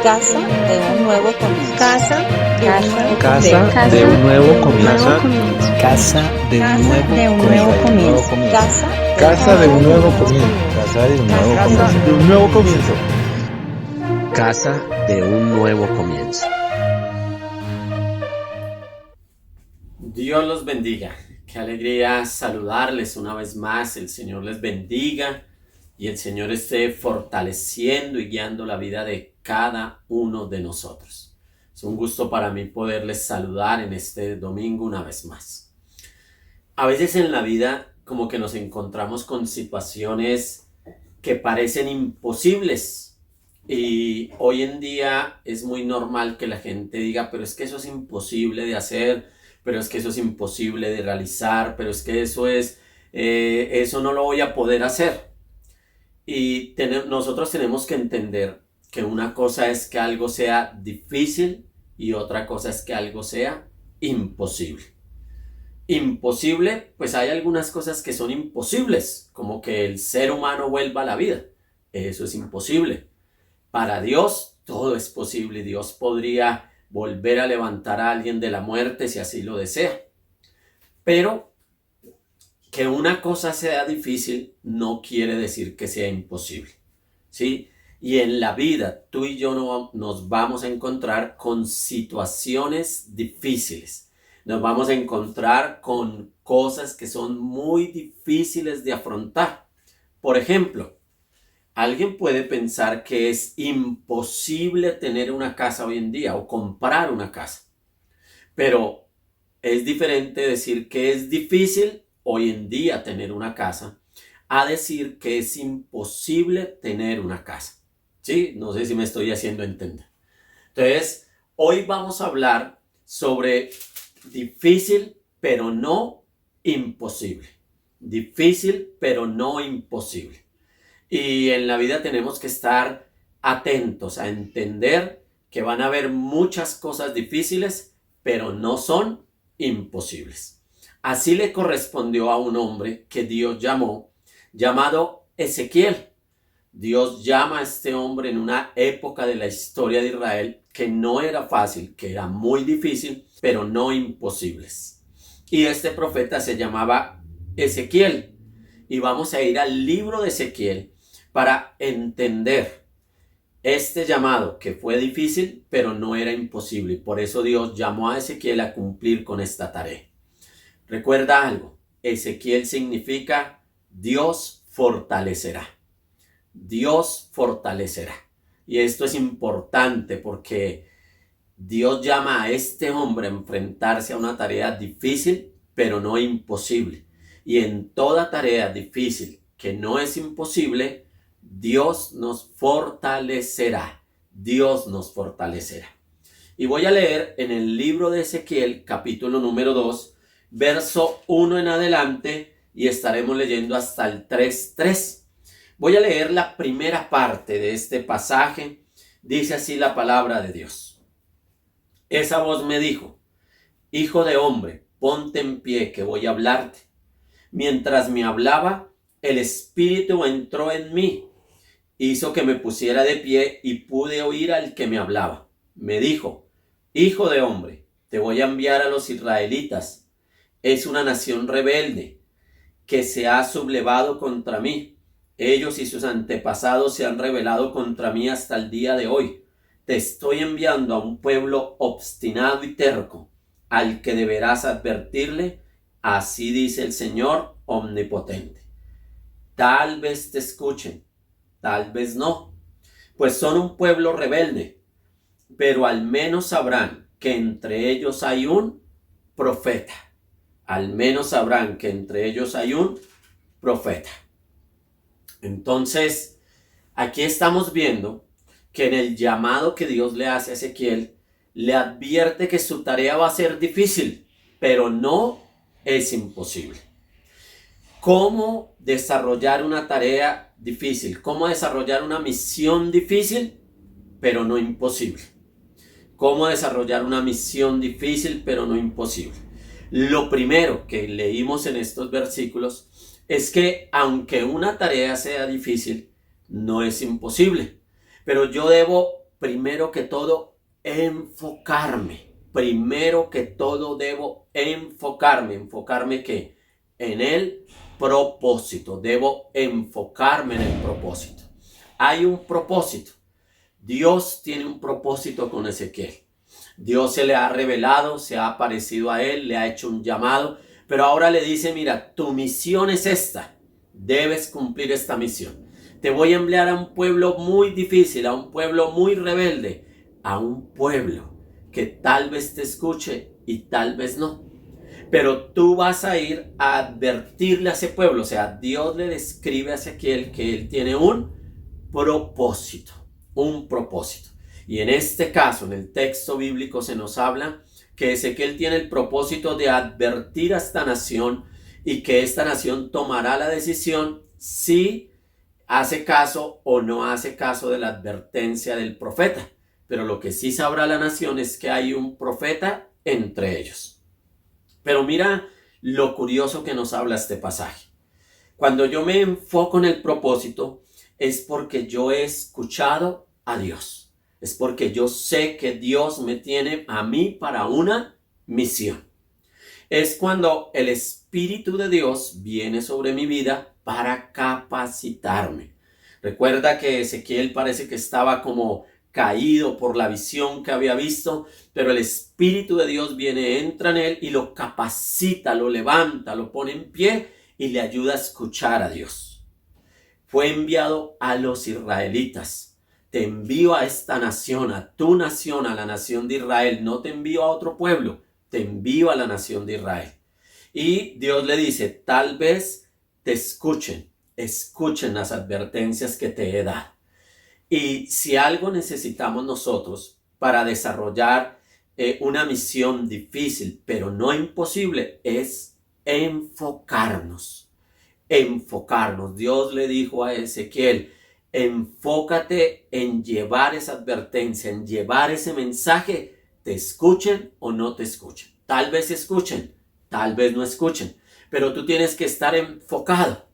Casa de un nuevo comienzo. Casa de un nuevo comienzo. Casa de un nuevo comienzo. Casa de un nuevo comienzo. Casa de un nuevo comienzo. Casa de un nuevo comienzo. Dios los bendiga. Qué alegría saludarles una vez más. El Señor les bendiga y el Señor esté fortaleciendo y guiando la vida de cada uno de nosotros. Es un gusto para mí poderles saludar en este domingo una vez más. A veces en la vida como que nos encontramos con situaciones que parecen imposibles. Y hoy en día es muy normal que la gente diga, pero es que eso es imposible de hacer, pero es que eso es imposible de realizar, pero es que eso no lo voy a poder hacer. Y nosotros tenemos que entender que una cosa es que algo sea difícil y otra cosa es que algo sea imposible. Imposible, pues hay algunas cosas que son imposibles, como que el ser humano vuelva a la vida. Eso es imposible. Para Dios todo es posible y Dios podría volver a levantar a alguien de la muerte si así lo desea. Pero que una cosa sea difícil no quiere decir que sea imposible, ¿sí? Y en la vida tú y yo nos vamos a encontrar con situaciones difíciles. Nos vamos a encontrar con cosas que son muy difíciles de afrontar. Por ejemplo, alguien puede pensar que es imposible tener una casa hoy en día o comprar una casa. Pero es diferente decir que es difícil hoy en día tener una casa a decir que es imposible tener una casa. ¿Sí? No sé si me estoy haciendo entender. Entonces, hoy vamos a hablar sobre difícil, pero no imposible. Difícil, pero no imposible. Y en la vida tenemos que estar atentos a entender que van a haber muchas cosas difíciles, pero no son imposibles. Así le correspondió a un hombre que Dios llamado Ezequiel. Dios llama a este hombre en una época de la historia de Israel que no era fácil, que era muy difícil, pero no imposibles. Y este profeta se llamaba Ezequiel. Y vamos a ir al libro de Ezequiel para entender este llamado que fue difícil, pero no era imposible. Y por eso Dios llamó a Ezequiel a cumplir con esta tarea. Recuerda algo, Ezequiel significa Dios fortalecerá. Dios fortalecerá. Y esto es importante porque Dios llama a este hombre a enfrentarse a una tarea difícil, pero no imposible. Y en toda tarea difícil que no es imposible, Dios nos fortalecerá. Dios nos fortalecerá. Y voy a leer en el libro de Ezequiel, capítulo número 2, verso 1 en adelante, y estaremos leyendo hasta el 3:3. Voy a leer la primera parte de este pasaje. Dice así la palabra de Dios. Esa voz me dijo: Hijo de hombre, ponte en pie que voy a hablarte. Mientras me hablaba, el Espíritu entró en mí, hizo que me pusiera de pie y pude oír al que me hablaba. Me dijo: Hijo de hombre, te voy a enviar a los israelitas. Es una nación rebelde que se ha sublevado contra mí. Ellos y sus antepasados se han rebelado contra mí hasta el día de hoy. Te estoy enviando a un pueblo obstinado y terco, al que deberás advertirle: así dice el Señor omnipotente. Tal vez te escuchen, tal vez no, pues son un pueblo rebelde, pero al menos sabrán que entre ellos hay un profeta. Al menos sabrán que entre ellos hay un profeta. Entonces, aquí estamos viendo que en el llamado que Dios le hace a Ezequiel, le advierte que su tarea va a ser difícil, pero no es imposible. ¿Cómo desarrollar una tarea difícil? ¿Cómo desarrollar una misión difícil, pero no imposible? ¿Cómo desarrollar una misión difícil, pero no imposible? Lo primero que leímos en estos versículos es que aunque una tarea sea difícil, no es imposible. Pero yo debo primero que todo, enfocarme. Primero que todo debo enfocarme. ¿Enfocarme qué? En el propósito. Debo enfocarme en el propósito. Hay un propósito. Dios tiene un propósito con Ezequiel. Dios se le ha revelado, se ha aparecido a él, le ha hecho un llamado, pero ahora le dice, mira, tu misión es esta. Debes cumplir esta misión. Te voy a enviar a un pueblo muy difícil, a un pueblo muy rebelde, a un pueblo que tal vez te escuche y tal vez no. Pero tú vas a ir a advertirle a ese pueblo. O sea, Dios le describe a Ezequiel que él tiene un propósito. Un propósito. Y en este caso, en el texto bíblico se nos habla que Ezequiel tiene el propósito de advertir a esta nación y que esta nación tomará la decisión si hace caso o no hace caso de la advertencia del profeta. Pero lo que sí sabrá la nación es que hay un profeta entre ellos. Pero mira lo curioso que nos habla este pasaje. Cuando yo me enfoco en el propósito es porque yo he escuchado a Dios. Es porque yo sé que Dios me tiene a mí para una misión. Es cuando el Espíritu de Dios viene sobre mi vida para capacitarme. Recuerda que Ezequiel parece que estaba como caído por la visión que había visto, pero el Espíritu de Dios viene, entra en él y lo capacita, lo levanta, lo pone en pie y le ayuda a escuchar a Dios. Fue enviado a los israelitas. Te envío a esta nación, a tu nación, a la nación de Israel. No te envío a otro pueblo, te envío a la nación de Israel. Y Dios le dice, tal vez te escuchen las advertencias que te he dado. Y si algo necesitamos nosotros para desarrollar una misión difícil, pero no imposible, es enfocarnos. Enfocarnos. Dios le dijo a Ezequiel, enfócate en llevar esa advertencia, en llevar ese mensaje, te escuchen o no te escuchen. Tal vez escuchen, tal vez no escuchen, pero tú tienes que estar enfocado.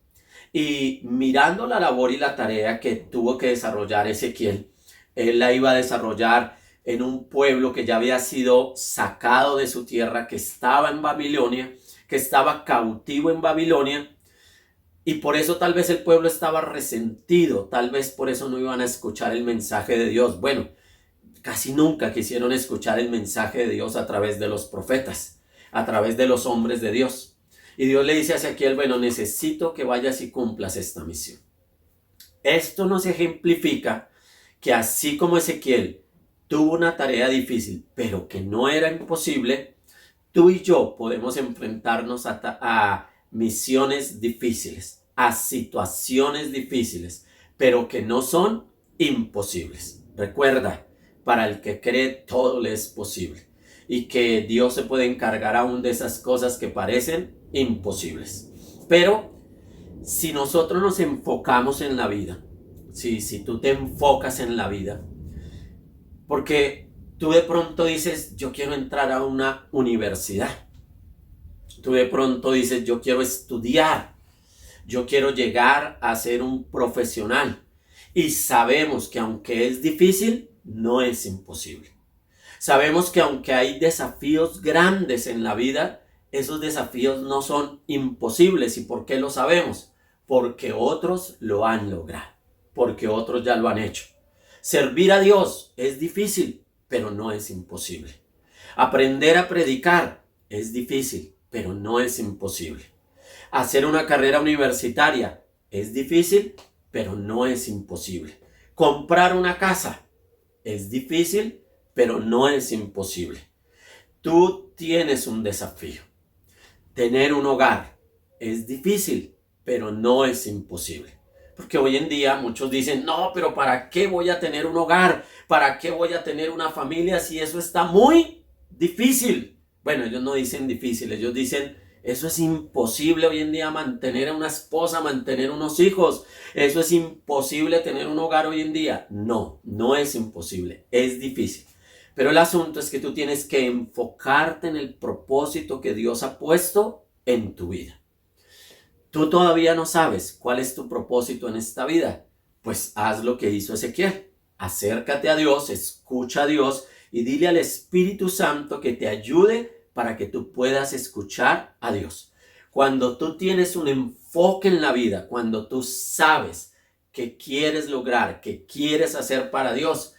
Y mirando la labor y la tarea que tuvo que desarrollar Ezequiel, él la iba a desarrollar en un pueblo que ya había sido sacado de su tierra, que estaba en Babilonia, que estaba cautivo en Babilonia, y por eso tal vez el pueblo estaba resentido, tal vez por eso no iban a escuchar el mensaje de Dios. Bueno, casi nunca quisieron escuchar el mensaje de Dios a través de los profetas, a través de los hombres de Dios. Y Dios le dice a Ezequiel, bueno, necesito que vayas y cumplas esta misión. Esto nos ejemplifica que así como Ezequiel tuvo una tarea difícil, pero que no era imposible, tú y yo podemos enfrentarnos a misiones difíciles, a situaciones difíciles, pero que no son imposibles. Recuerda, para el que cree todo le es posible y que Dios se puede encargar aún de esas cosas que parecen imposibles. Pero si nosotros nos enfocamos en la vida, si tú te enfocas en la vida, porque tú de pronto dices, yo quiero entrar a una universidad. Tú de pronto dices, yo quiero estudiar. Yo quiero llegar a ser un profesional. Y sabemos que aunque es difícil, no es imposible. Sabemos que aunque hay desafíos grandes en la vida, esos desafíos no son imposibles. ¿Y por qué lo sabemos? Porque otros lo han logrado. Porque otros ya lo han hecho. Servir a Dios es difícil, pero no es imposible. Aprender a predicar es difícil, pero no es imposible. Hacer una carrera universitaria es difícil, pero no es imposible. Comprar una casa es difícil, pero no es imposible. Tú tienes un desafío. Tener un hogar es difícil, pero no es imposible. Porque hoy en día muchos dicen, no, pero ¿para qué voy a tener un hogar? ¿Para qué voy a tener una familia si eso está muy difícil? Bueno, ellos no dicen difícil, ellos dicen, eso es imposible hoy en día mantener a una esposa, mantener unos hijos. Eso es imposible tener un hogar hoy en día. No, no es imposible, es difícil. Pero el asunto es que tú tienes que enfocarte en el propósito que Dios ha puesto en tu vida. Tú todavía no sabes cuál es tu propósito en esta vida. Pues haz lo que hizo Ezequiel. acércate a Dios, escucha a Dios y dile al Espíritu Santo que te ayude para que tú puedas escuchar a Dios. Cuando tú tienes un enfoque en la vida, cuando tú sabes qué quieres lograr, qué quieres hacer para Dios,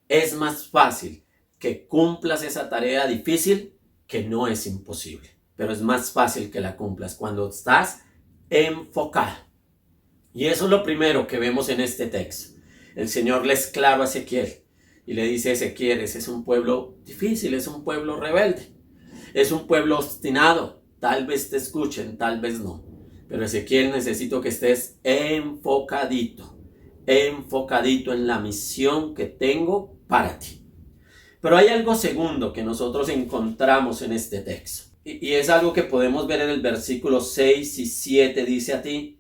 es más fácil que cumplas esa tarea difícil, que no es imposible, pero es más fácil que la cumplas cuando estás enfocado. Y eso es lo primero que vemos en este texto. El Señor le es claro a Ezequiel y le dice: Ezequiel, ese es un pueblo difícil, es un pueblo rebelde, es un pueblo obstinado. Tal vez te escuchen, tal vez no. Pero Ezequiel, necesito que estés enfocadito en la misión que tengo para ti. Pero hay algo segundo que nosotros encontramos en este texto. Y es algo que podemos ver en el versículo 6 y 7. Dice a ti: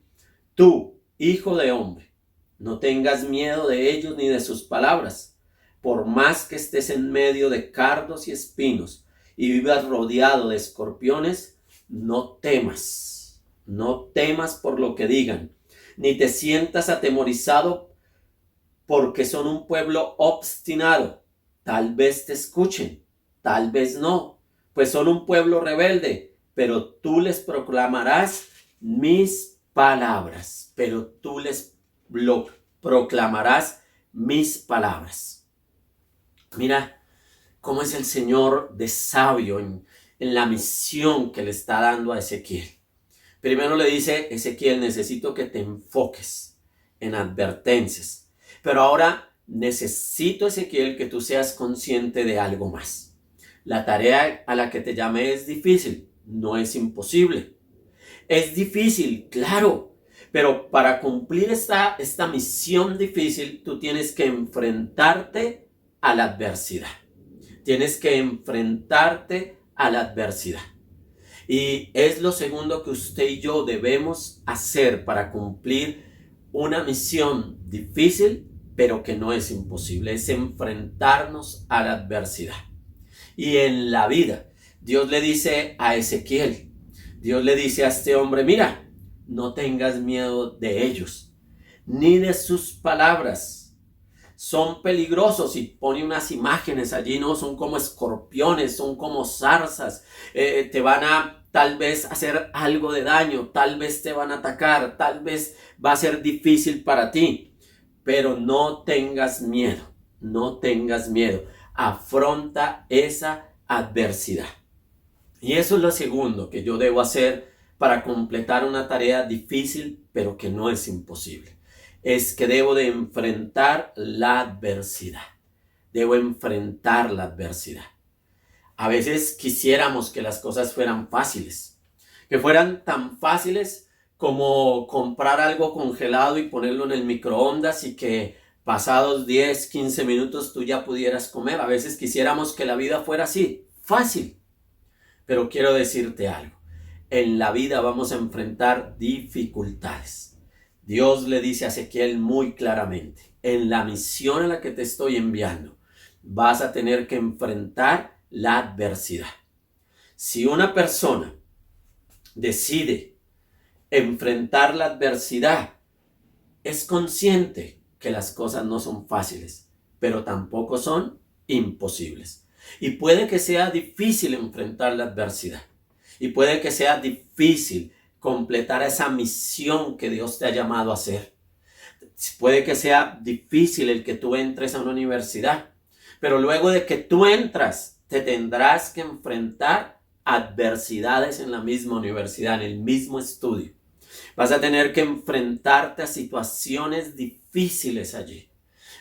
tú, hijo de hombre, no tengas miedo de ellos ni de sus palabras. Por más que estés en medio de cardos y espinos y vivas rodeado de escorpiones, no temas por lo que digan, ni te sientas atemorizado porque son un pueblo obstinado. Tal vez te escuchen, tal vez no, pues son un pueblo rebelde, pero tú les proclamarás mis palabras, mis palabras. Mira cómo es el Señor de sabio en la misión que le está dando a Ezequiel. Primero le dice: Ezequiel, necesito que te enfoques en advertencias. Pero ahora necesito, Ezequiel, que tú seas consciente de algo más. La tarea a la que te llamé es difícil, no es imposible. Es difícil, claro, pero para cumplir esta misión difícil, tú tienes que enfrentarte a la adversidad. Tienes que enfrentarte a la adversidad. Y es lo segundo que usted y yo debemos hacer para cumplir una misión difícil, pero que no es imposible. Es enfrentarnos a la adversidad. Y en la vida, Dios le dice a Ezequiel, Dios le dice a este hombre: mira, no tengas miedo de ellos, ni de sus palabras. Son peligrosos, y pone unas imágenes allí, ¿no? Son como escorpiones, son como zarzas, te van a tal vez hacer algo de daño, tal vez te van a atacar, tal vez va a ser difícil para ti, pero no tengas miedo, afronta esa adversidad. Y eso es lo segundo que yo debo hacer para completar una tarea difícil, pero que no es imposible. Es que debo de enfrentar la adversidad. A veces quisiéramos que las cosas fueran fáciles, que fueran tan fáciles como comprar algo congelado y ponerlo en el microondas y que pasados 10, 15 minutos tú ya pudieras comer. A veces quisiéramos que la vida fuera así, fácil. Pero quiero decirte algo. En la vida vamos a enfrentar dificultades. Dios le dice a Ezequiel muy claramente: en la misión a la que te estoy enviando, vas a tener que enfrentar la adversidad. Si una persona decide enfrentar la adversidad, es consciente que las cosas no son fáciles, pero tampoco son imposibles. Y puede que sea difícil enfrentar la adversidad. Y puede que sea difícil completar esa misión que Dios te ha llamado a hacer. Puede que sea difícil el que tú entres a una universidad, pero luego de que tú entras, te tendrás que enfrentar adversidades en la misma universidad, en el mismo estudio. Vas a tener que enfrentarte a situaciones difíciles allí.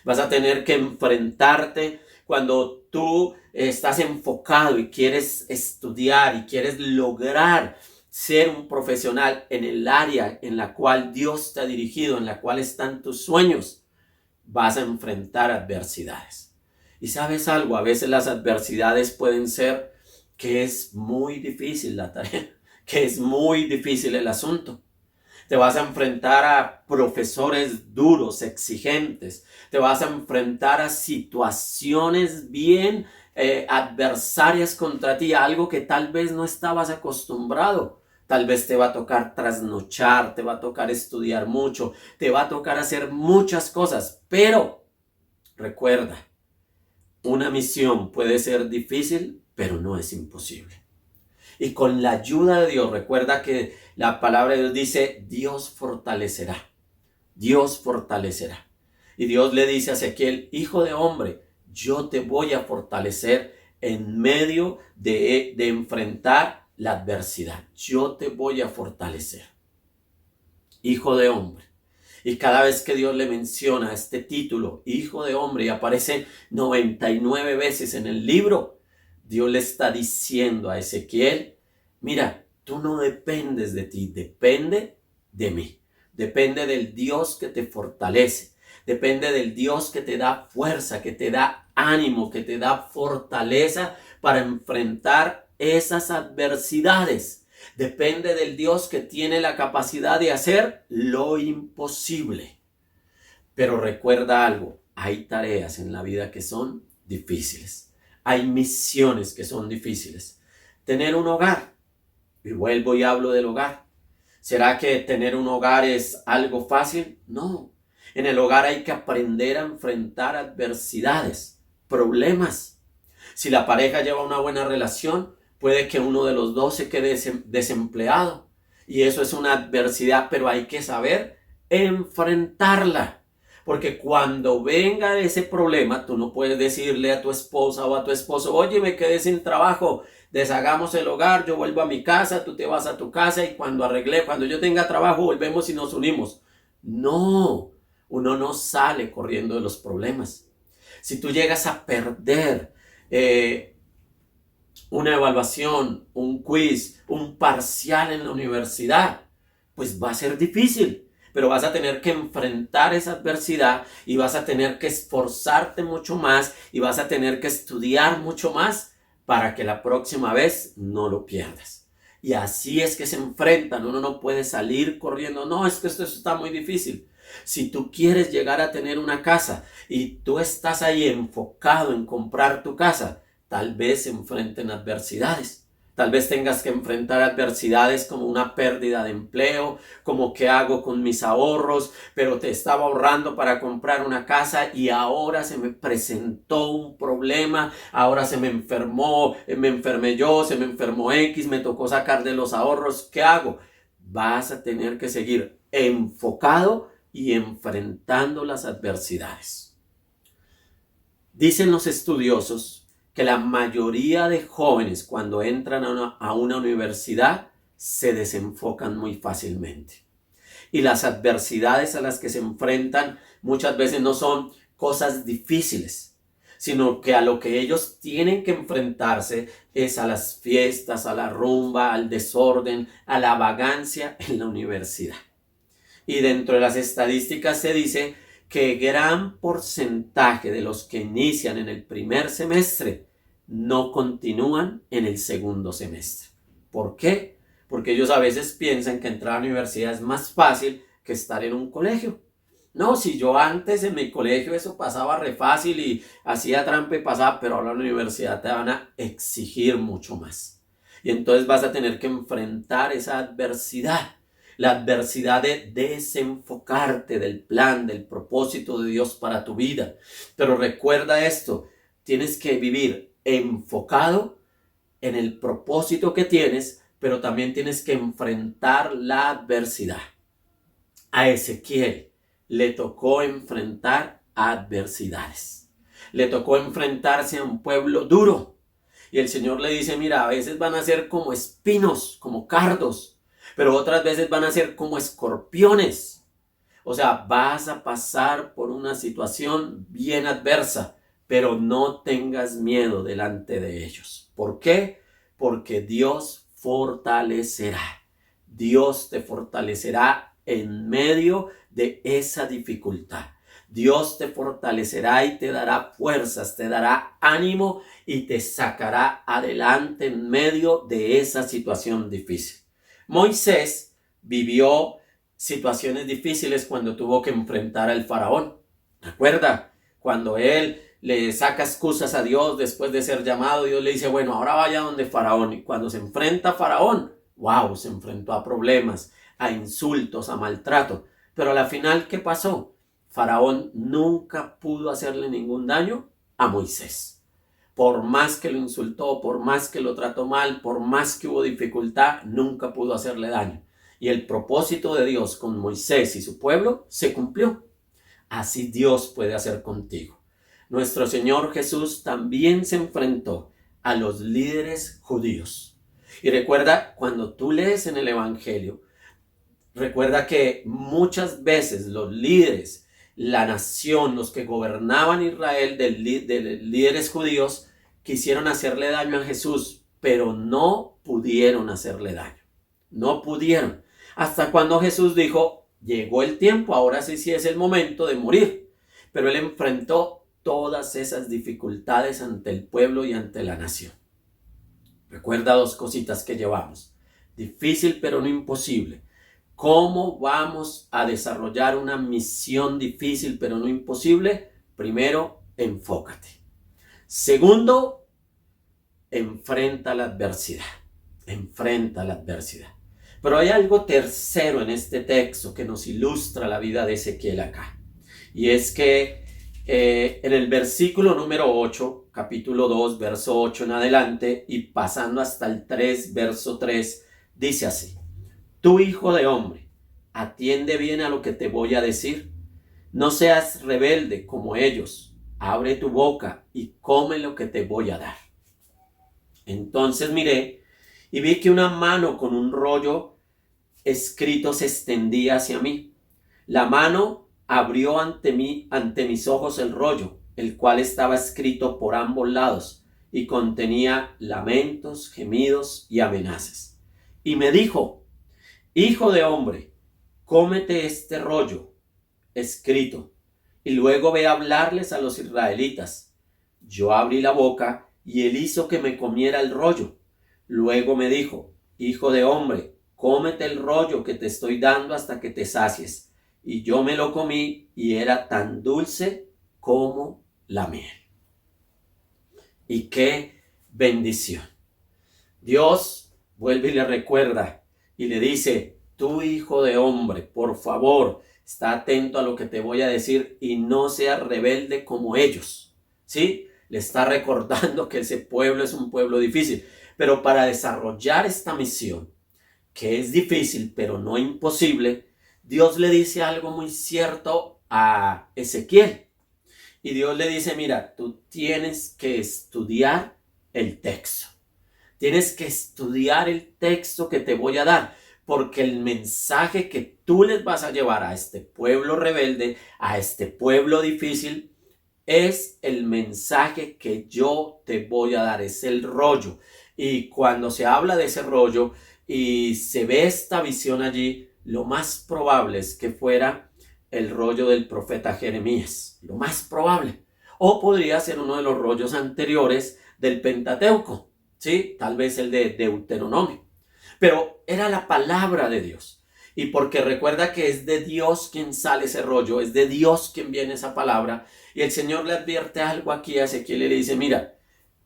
Vas a tener que enfrentarte cuando tú estás enfocado y quieres estudiar y quieres lograr ser un profesional en el área en la cual Dios te ha dirigido, en la cual están tus sueños. Vas a enfrentar adversidades. Y ¿sabes algo? A veces las adversidades pueden ser que es muy difícil la tarea, que es muy difícil el asunto. Te vas a enfrentar a profesores duros, exigentes. Te vas a enfrentar a situaciones bien adversarias contra ti, a algo que tal vez no estabas acostumbrado. Tal vez te va a tocar trasnochar, te va a tocar estudiar mucho, te va a tocar hacer muchas cosas, pero Recuerda, una misión puede ser difícil, pero no es imposible. Y con la ayuda de Dios, recuerda que la palabra de Dios dice, Dios fortalecerá. Dios fortalecerá. Y Dios le dice a Ezequiel, hijo de hombre, yo te voy a fortalecer en medio de enfrentar la adversidad. Yo te voy a fortalecer. Hijo de hombre. Y cada vez que Dios le menciona este título, hijo de hombre, y aparece 99 veces en el libro, Dios le está diciendo a Ezequiel, mira, tú no dependes de ti, depende de mí. Depende del Dios que te fortalece. Depende del Dios que te da fuerza, que te da ánimo, que te da fortaleza para enfrentar esas adversidades. Depende del Dios que tiene la capacidad de hacer lo imposible. Pero recuerda algo, hay tareas en la vida que son difíciles. Hay misiones que son difíciles. Tener un hogar, y vuelvo y hablo del hogar. ¿Será que tener un hogar es algo fácil? No. En el hogar hay que aprender a enfrentar adversidades, problemas. Si la pareja lleva una buena relación, puede que uno de los dos se quede desempleado. Y eso es una adversidad, pero hay que saber enfrentarla. Porque cuando venga ese problema, tú no puedes decirle a tu esposa o a tu esposo, oye, me quedé sin trabajo, deshagamos el hogar, yo vuelvo a mi casa, tú te vas a tu casa y cuando yo tenga trabajo, volvemos y nos unimos. No, uno no sale corriendo de los problemas. Si tú llegas a perder una evaluación, un quiz, un parcial en la universidad, pues va a ser difícil. Pero vas a tener que enfrentar esa adversidad y vas a tener que esforzarte mucho más y vas a tener que estudiar mucho más para que la próxima vez no lo pierdas. Y así es que se enfrentan. Uno no puede salir corriendo. No, es que esto está muy difícil. Si tú quieres llegar a tener una casa y tú estás ahí enfocado en comprar tu casa, tal vez se enfrenten adversidades. Tal vez tengas que enfrentar adversidades como una pérdida de empleo, como qué hago con mis ahorros, pero te estaba ahorrando para comprar una casa y ahora se me presentó un problema, ahora se me enfermé yo, se me enfermó X, me tocó sacar de los ahorros, ¿qué hago? Vas a tener que seguir enfocado y enfrentando las adversidades. Dicen los estudiosos que la mayoría de jóvenes cuando entran a una universidad se desenfocan muy fácilmente. Y las adversidades a las que se enfrentan muchas veces no son cosas difíciles, sino que a lo que ellos tienen que enfrentarse es a las fiestas, a la rumba, al desorden, a la vagancia en la universidad. Y dentro de las estadísticas se dice que gran porcentaje de los que inician en el primer semestre no continúan en el segundo semestre. ¿Por qué? Porque ellos a veces piensan que entrar a la universidad es más fácil que estar en un colegio. No, si yo antes en mi colegio eso pasaba re fácil y hacía trampa y pasaba, pero ahora en la universidad te van a exigir mucho más. Y entonces vas a tener que enfrentar esa adversidad. La adversidad de desenfocarte del plan, del propósito de Dios para tu vida. Pero recuerda esto, tienes que vivir enfocado en el propósito que tienes, pero también tienes que enfrentar la adversidad. A Ezequiel le tocó enfrentar adversidades. Le tocó enfrentarse a un pueblo duro. Y el Señor le dice, mira, a veces van a ser como espinos, como cardos, pero otras veces van a ser como escorpiones. O sea, vas a pasar por una situación bien adversa, pero no tengas miedo delante de ellos. ¿Por qué? Porque Dios fortalecerá. Dios te fortalecerá en medio de esa dificultad. Dios te fortalecerá y te dará fuerzas, te dará ánimo y te sacará adelante en medio de esa situación difícil. Moisés vivió situaciones difíciles cuando tuvo que enfrentar al faraón. ¿Recuerda? Cuando él le saca excusas a Dios después de ser llamado, Dios le dice, bueno, ahora vaya donde faraón. Y cuando se enfrenta a faraón, wow, se enfrentó a problemas, a insultos, a maltrato. Pero a la final, ¿qué pasó? Faraón nunca pudo hacerle ningún daño a Moisés. Por más que lo insultó, por más que lo trató mal, por más que hubo dificultad, nunca pudo hacerle daño. Y el propósito de Dios con Moisés y su pueblo se cumplió. Así Dios puede hacer contigo. Nuestro Señor Jesús también se enfrentó a los líderes judíos. Y recuerda, cuando tú lees en el Evangelio, recuerda que muchas veces los líderes, la nación, los que gobernaban Israel de líderes judíos, quisieron hacerle daño a Jesús, pero no pudieron hacerle daño. No pudieron. Hasta cuando Jesús dijo, llegó el tiempo, ahora sí es el momento de morir. Pero él enfrentó todas esas dificultades ante el pueblo y ante la nación. Recuerda dos cositas que llevamos. Difícil pero no imposible. ¿Cómo vamos a desarrollar una misión difícil pero no imposible? Primero, enfócate. Segundo, enfrenta la adversidad. Enfrenta la adversidad. Pero hay algo tercero en este texto que nos ilustra la vida de Ezequiel acá. Y es que en el versículo número 8, capítulo 2, verso 8 en adelante, y pasando hasta el 3, verso 3, dice así: Tú, hijo de hombre, atiende bien a lo que te voy a decir. No seas rebelde como ellos. Abre tu boca y come lo que te voy a dar. Entonces miré y vi que una mano con un rollo escrito se extendía hacia mí. La mano abrió ante mis ojos el rollo, el cual estaba escrito por ambos lados y contenía lamentos, gemidos y amenazas. Y me dijo: Hijo de hombre, cómete este rollo escrito y luego ve a hablarles a los israelitas. Yo abrí la boca y él hizo que me comiera el rollo. Luego me dijo: Hijo de hombre, cómete el rollo que te estoy dando hasta que te sacies. Y yo me lo comí y era tan dulce como la miel. Y qué bendición. Dios vuelve y le recuerda y le dice: tú, hijo de hombre, por favor, está atento a lo que te voy a decir y no seas rebelde como ellos. ¿Sí? Le está recordando que ese pueblo es un pueblo difícil. Pero para desarrollar esta misión, que es difícil pero no imposible, Dios le dice algo muy cierto a Ezequiel. Y Dios le dice: mira, tú tienes que estudiar el texto. Tienes que estudiar el texto que te voy a dar, porque el mensaje que tú les vas a llevar a este pueblo rebelde, a este pueblo difícil, es el mensaje que yo te voy a dar, es el rollo. Y cuando se habla de ese rollo y se ve esta visión allí, lo más probable es que fuera el rollo del profeta Jeremías, lo más probable. O podría ser uno de los rollos anteriores del Pentateuco, ¿sí? Tal vez el de Deuteronomio. Pero era la palabra de Dios. Y porque recuerda que es de Dios quien sale ese rollo, es de Dios quien viene esa palabra. Y el Señor le advierte algo aquí a Ezequiel y le dice: mira,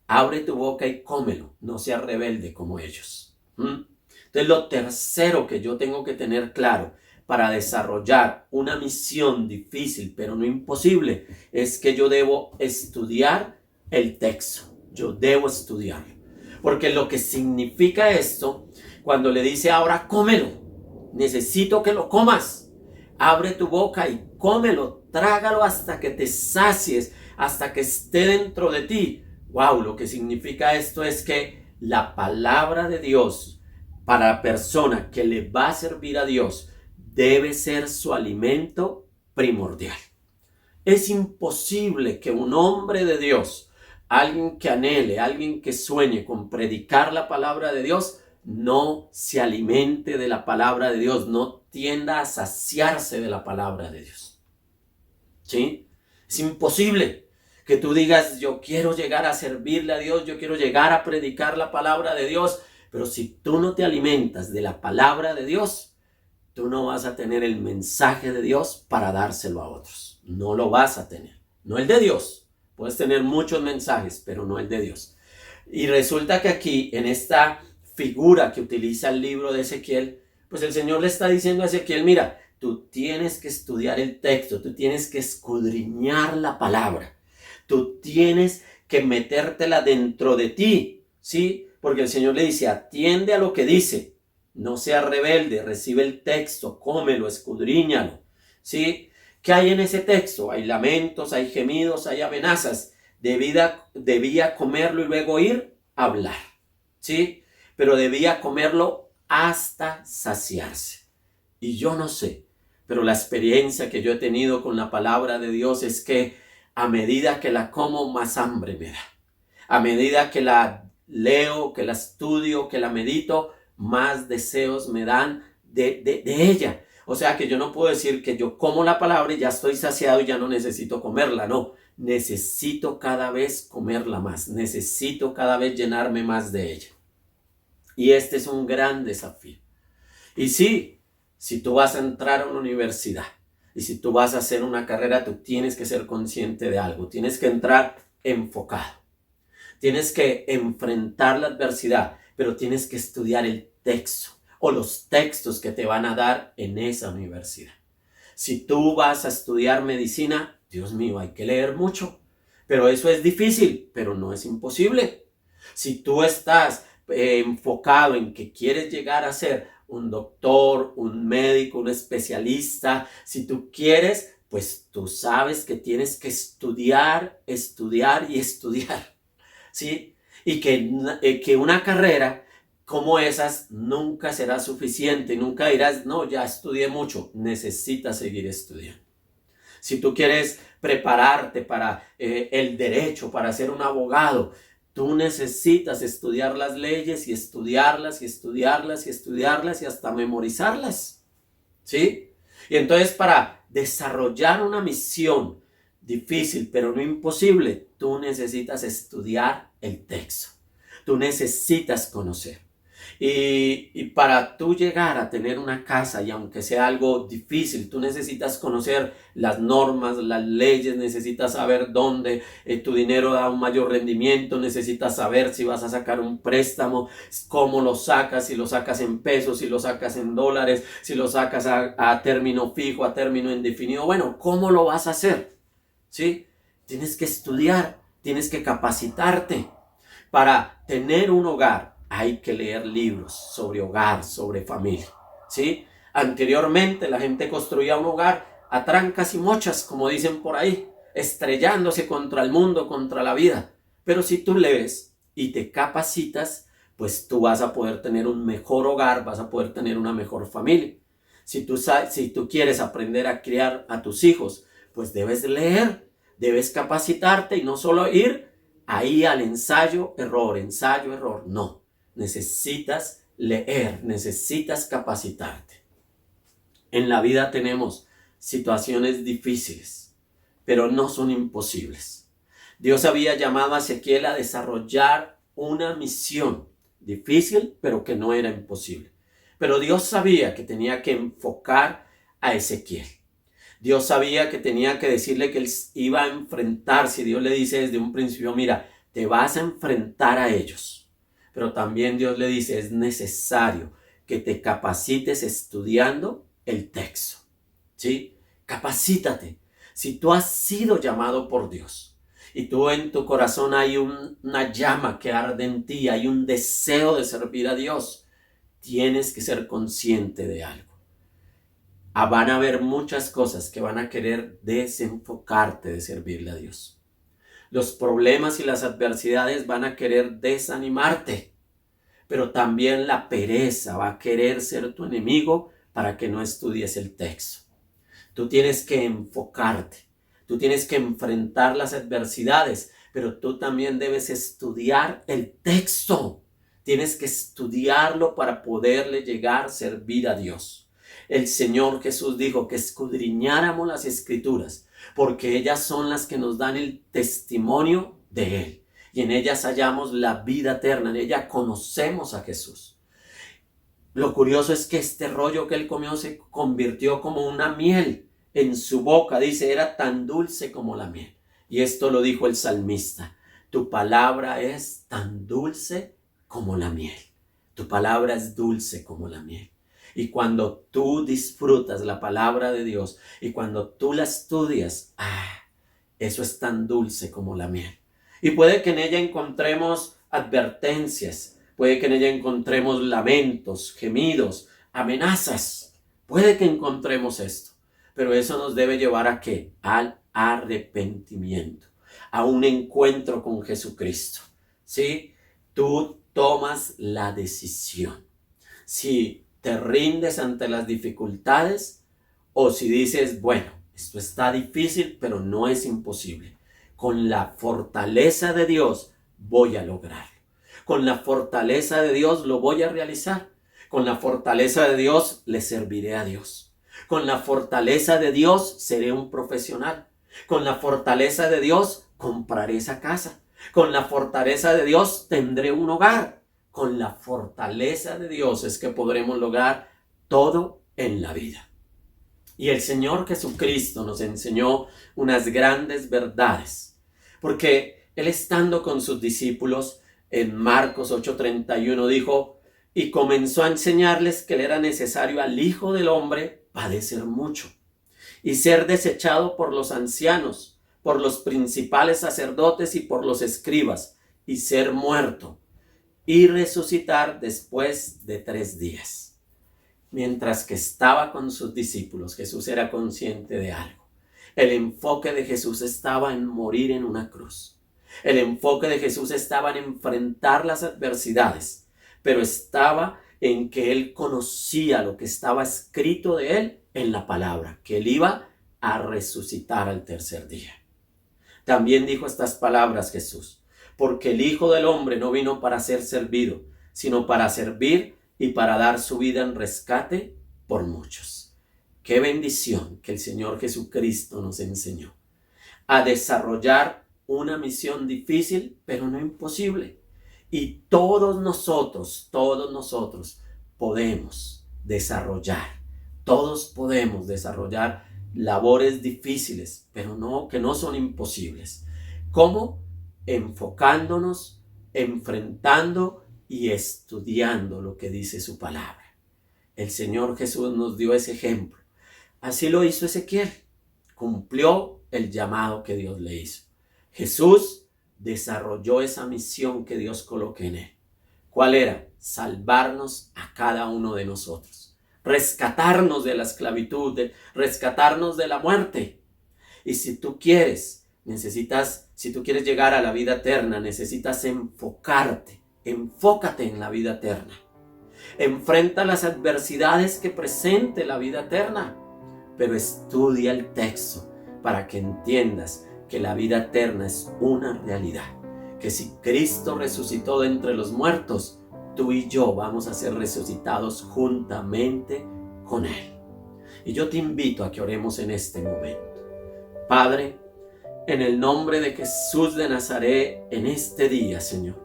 abre tu boca y cómelo, no seas rebelde como ellos. Entonces, lo tercero que yo tengo que tener claro para desarrollar una misión difícil pero no imposible es que yo debo estudiar el texto. Yo debo estudiarlo. Porque lo que significa esto, cuando le dice ahora cómelo, necesito que lo comas. Abre tu boca y cómelo, trágalo hasta que te sacies, hasta que esté dentro de ti. Wow, lo que significa esto es que la palabra de Dios para la persona que le va a servir a Dios debe ser su alimento primordial. Es imposible que un hombre de Dios, alguien que anhele, alguien que sueñe con predicar la palabra de Dios, no se alimente de la palabra de Dios, no tienda a saciarse de la palabra de Dios. ¿Sí? Es imposible que tú digas: yo quiero llegar a servirle a Dios, yo quiero llegar a predicar la palabra de Dios, pero si tú no te alimentas de la palabra de Dios, tú no vas a tener el mensaje de Dios para dárselo a otros. No lo vas a tener. No el de Dios. Puedes tener muchos mensajes, pero no el de Dios. Y resulta que aquí, en esta figura que utiliza el libro de Ezequiel, pues el Señor le está diciendo a Ezequiel: mira, Tú tienes que estudiar el texto, tú tienes que escudriñar la palabra, tú tienes que metértela dentro de ti, ¿sí? Porque el Señor le dice, atiende a lo que dice, no seas rebelde, recibe el texto, cómelo, escudriñalo, ¿sí? ¿Qué hay en ese texto? Hay lamentos, hay gemidos, hay amenazas. Debía comerlo y luego ir a hablar, ¿sí? Pero debía comerlo hasta saciarse. Y yo no sé, pero la experiencia que yo he tenido con la palabra de Dios es que a medida que la como, más hambre me da. A medida que la leo, que la estudio, que la medito, más deseos me dan de ella. O sea que yo no puedo decir que yo como la palabra y ya estoy saciado y ya no necesito comerla. No, necesito cada vez comerla más. Necesito cada vez llenarme más de ella. Y este es un gran desafío. Y sí, si tú vas a entrar a una universidad y si tú vas a hacer una carrera, tú tienes que ser consciente de algo. Tienes que entrar enfocado. Tienes que enfrentar la adversidad, pero tienes que estudiar el texto o los textos que te van a dar en esa universidad. Si tú vas a estudiar medicina, Dios mío, hay que leer mucho, pero eso es difícil, pero no es imposible. Si tú estás enfocado en que quieres llegar a ser un doctor, un médico, un especialista, si tú quieres, pues tú sabes que tienes que estudiar, estudiar y estudiar. ¿Sí? Y que una carrera como esas nunca será suficiente, nunca dirás, no, ya estudié mucho, necesitas seguir estudiando. Si tú quieres prepararte para el derecho, para ser un abogado, tú necesitas estudiar las leyes y estudiarlas y estudiarlas y estudiarlas y hasta memorizarlas, ¿sí? Y entonces para desarrollar una misión difícil, pero no imposible, tú necesitas estudiar el texto. Tú necesitas conocer. Y para tú llegar a tener una casa, y aunque sea algo difícil, tú necesitas conocer las normas, las leyes, necesitas saber dónde tu dinero da un mayor rendimiento, necesitas saber si vas a sacar un préstamo, cómo lo sacas, si lo sacas en pesos, si lo sacas en dólares, si lo sacas a término fijo, a término indefinido. Bueno, ¿cómo lo vas a hacer? ¿Sí? Tienes que estudiar, tienes que capacitarte. Para tener un hogar hay que leer libros sobre hogar, sobre familia, ¿sí? Anteriormente la gente construía un hogar a trancas y mochas, como dicen por ahí, estrellándose contra el mundo, contra la vida. Pero si tú lees y te capacitas, pues tú vas a poder tener un mejor hogar, vas a poder tener una mejor familia. Si tú quieres aprender a criar a tus hijos, pues debes leer, debes capacitarte y no solo ir ahí al ensayo, error. No, necesitas leer, necesitas capacitarte. En la vida tenemos situaciones difíciles, pero no son imposibles. Dios había llamado a Ezequiel a desarrollar una misión difícil, pero que no era imposible. Pero Dios sabía que tenía que enfocar a Ezequiel. Dios sabía que tenía que decirle que él iba a enfrentarse. Dios le dice desde un principio, mira, te vas a enfrentar a ellos. Pero también Dios le dice, es necesario que te capacites estudiando el texto. ¿Sí? Capacítate. Si tú has sido llamado por Dios y tú en tu corazón hay una llama que arde en ti, hay un deseo de servir a Dios, tienes que ser consciente de algo. Van a haber muchas cosas que van a querer desenfocarte de servirle a Dios. Los problemas y las adversidades van a querer desanimarte, pero también la pereza va a querer ser tu enemigo para que no estudies el texto. Tú tienes que enfocarte, tú tienes que enfrentar las adversidades, pero tú también debes estudiar el texto. Tienes que estudiarlo para poderle llegar a servir a Dios. El Señor Jesús dijo que escudriñáramos las Escrituras, porque ellas son las que nos dan el testimonio de Él. Y en ellas hallamos la vida eterna, en ellas conocemos a Jesús. Lo curioso es que este rollo que Él comió se convirtió como una miel en su boca. Dice, era tan dulce como la miel. Y esto lo dijo el salmista. Tu palabra es tan dulce como la miel. Tu palabra es dulce como la miel. Y cuando tú disfrutas la palabra de Dios y cuando tú la estudias, eso es tan dulce como la miel. Y puede que en ella encontremos advertencias, puede que en ella encontremos lamentos, gemidos, amenazas. Puede que encontremos esto, pero eso nos debe llevar ¿a qué? Al arrepentimiento, a un encuentro con Jesucristo. ¿Sí? Tú tomas la decisión. Si te rindes ante las dificultades o si dices, bueno, esto está difícil, pero no es imposible. Con la fortaleza de Dios voy a lograrlo. Con la fortaleza de Dios lo voy a realizar. Con la fortaleza de Dios le serviré a Dios. Con la fortaleza de Dios seré un profesional. Con la fortaleza de Dios compraré esa casa. Con la fortaleza de Dios tendré un hogar. Con la fortaleza de Dios es que podremos lograr todo en la vida. Y el Señor Jesucristo nos enseñó unas grandes verdades. Porque Él, estando con sus discípulos, en Marcos 8:31 dijo, y comenzó a enseñarles que le era necesario al Hijo del Hombre padecer mucho y ser desechado por los ancianos, por los principales sacerdotes y por los escribas, y ser muerto y resucitar después de 3 días. Mientras que estaba con sus discípulos, Jesús era consciente de algo. El enfoque de Jesús estaba en morir en una cruz. El enfoque de Jesús estaba en enfrentar las adversidades, pero estaba en que Él conocía lo que estaba escrito de Él en la palabra, que Él iba a resucitar al 3er día. También dijo estas palabras Jesús, porque el Hijo del Hombre no vino para ser servido, sino para servir y para dar su vida en rescate por muchos. Qué bendición que el Señor Jesucristo nos enseñó a desarrollar una misión difícil, pero no imposible. Y todos nosotros podemos desarrollar labores difíciles, pero que no son imposibles. ¿Cómo? Enfocándonos, enfrentando y estudiando lo que dice su palabra. El Señor Jesús nos dio ese ejemplo. Así lo hizo Ezequiel. Cumplió el llamado que Dios le hizo. Jesús desarrolló esa misión que Dios coloquó en él. ¿Cuál era? Salvarnos a cada uno de nosotros. Rescatarnos de la esclavitud, rescatarnos de la muerte. Y si tú quieres llegar a la vida eterna, necesitas enfocarte. Enfócate en la vida eterna. Enfrenta las adversidades que presente la vida eterna, pero estudia el texto para que entiendas que la vida eterna es una realidad, que si Cristo resucitó de entre los muertos, tú y yo vamos a ser resucitados juntamente con Él. Y yo te invito a que oremos en este momento. Padre, en el nombre de Jesús de Nazaret, en este día, Señor,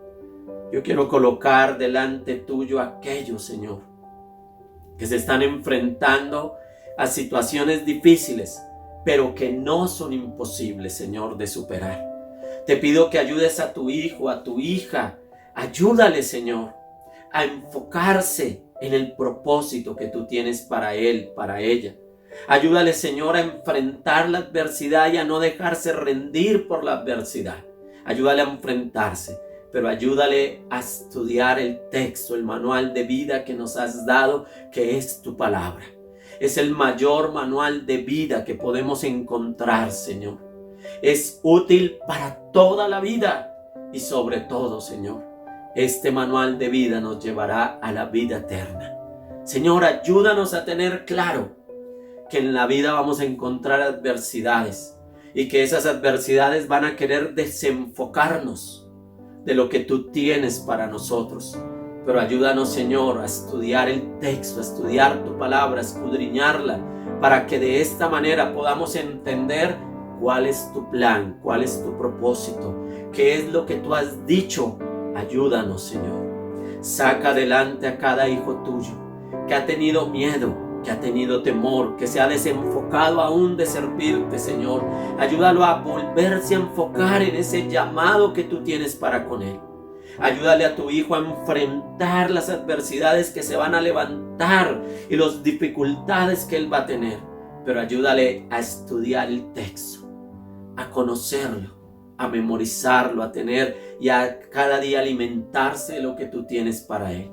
yo quiero colocar delante tuyo a aquellos, Señor, que se están enfrentando a situaciones difíciles, pero que no son imposibles, Señor, de superar. Te pido que ayudes a tu hijo, a tu hija. Ayúdale, Señor, a enfocarse en el propósito que tú tienes para él, para ella. Ayúdale, Señor, a enfrentar la adversidad y a no dejarse rendir por la adversidad. Ayúdale a enfrentarse, pero ayúdale a estudiar el texto, el manual de vida que nos has dado, que es tu palabra. Es el mayor manual de vida que podemos encontrar, Señor. Es útil para toda la vida y sobre todo, Señor, este manual de vida nos llevará a la vida eterna. Señor, ayúdanos a tener claro que en la vida vamos a encontrar adversidades y que esas adversidades van a querer desenfocarnos de lo que tú tienes para nosotros. Pero ayúdanos, Señor, a estudiar el texto, a estudiar tu palabra, a escudriñarla, para que de esta manera podamos entender cuál es tu plan, cuál es tu propósito, qué es lo que tú has dicho. Ayúdanos, Señor. Saca adelante a cada hijo tuyo que ha tenido miedo, que ha tenido temor, que se ha desenfocado aún de servirte, Señor. Ayúdalo a volverse a enfocar en ese llamado que tú tienes para con él. Ayúdale a tu hijo a enfrentar las adversidades que se van a levantar y las dificultades que él va a tener. Pero ayúdale a estudiar el texto, a conocerlo, a memorizarlo, a tener y a cada día alimentarse de lo que tú tienes para él.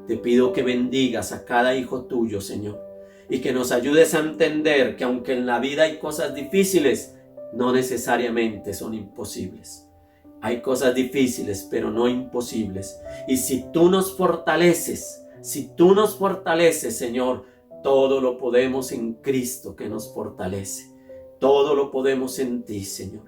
Te pido que bendigas a cada hijo tuyo, Señor, y que nos ayudes a entender que aunque en la vida hay cosas difíciles, no necesariamente son imposibles. Hay cosas difíciles, pero no imposibles. Y si tú nos fortaleces, Señor, todo lo podemos en Cristo que nos fortalece. Todo lo podemos en ti, Señor.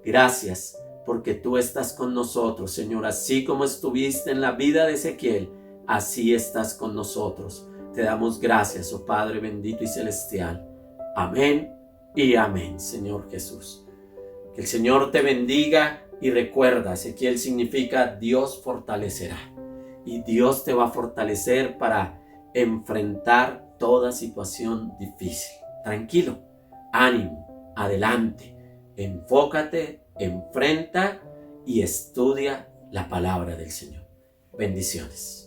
Gracias, porque tú estás con nosotros, Señor. Así como estuviste en la vida de Ezequiel, así estás con nosotros. Te damos gracias, oh Padre bendito y celestial. Amén y amén, Señor Jesús. Que el Señor te bendiga y recuerda, Ezequiel significa Dios fortalecerá. Y Dios te va a fortalecer para enfrentar toda situación difícil. Tranquilo, ánimo, adelante. Enfócate, enfrenta y estudia la palabra del Señor. Bendiciones.